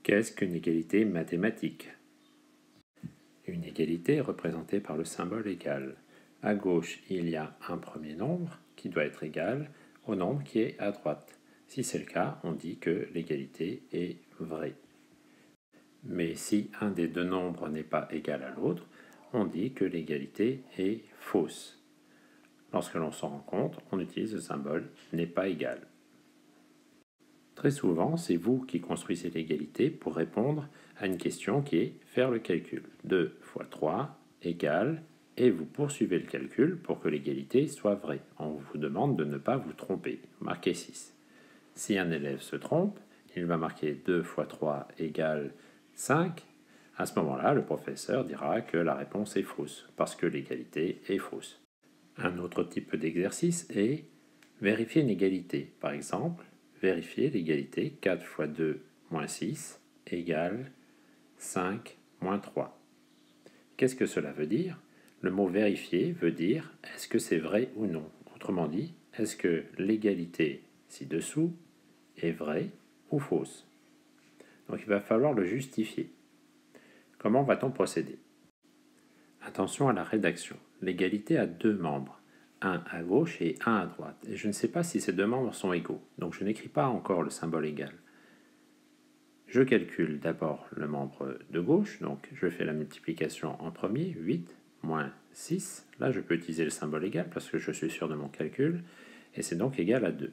Qu'est-ce qu'une égalité mathématique? Une égalité est représentée par le symbole égal. À gauche, il y a un premier nombre qui doit être égal au nombre qui est à droite. Si c'est le cas, on dit que l'égalité est vraie. Mais si un des deux nombres n'est pas égal à l'autre, on dit que l'égalité est fausse. Lorsque l'on s'en rend compte, on utilise le symbole n'est pas égal. Très souvent, c'est vous qui construisez l'égalité pour répondre à une question qui est faire le calcul. 2 fois 3 égale, et vous poursuivez le calcul pour que l'égalité soit vraie. On vous demande de ne pas vous tromper. Marquez 6. Si un élève se trompe, il va marquer 2 fois 3 égale 5. À ce moment-là, le professeur dira que la réponse est fausse, parce que l'égalité est fausse. Un autre type d'exercice est vérifier une égalité. Par exemple, vérifier l'égalité 4 fois 2 moins 6 égale 5 moins 3. Qu'est-ce que cela veut dire? Le mot vérifier veut dire est-ce que c'est vrai ou non? Autrement dit, est-ce que l'égalité ci-dessous est vraie ou fausse? Donc il va falloir le justifier. Comment va-t-on procéder? Attention à la rédaction. L'égalité a deux membres, un à gauche et un à droite. Et je ne sais pas si ces deux membres sont égaux, donc je n'écris pas encore le symbole égal. Je calcule d'abord le membre de gauche, donc je fais la multiplication en premier, 8 moins 6. Là, je peux utiliser le symbole égal parce que je suis sûr de mon calcul, et c'est donc égal à 2.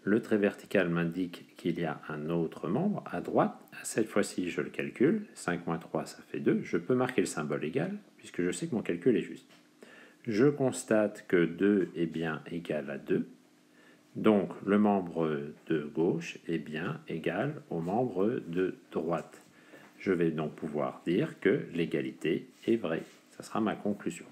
Le trait vertical m'indique qu'il y a un autre membre à droite. Cette fois-ci, je le calcule. 5 moins 3, ça fait 2. Je peux marquer le symbole égal, puisque je sais que mon calcul est juste. Je constate que 2 est bien égal à 2. Donc, le membre de gauche est bien égal au membre de droite. Je vais donc pouvoir dire que l'égalité est vraie. Ça sera ma conclusion.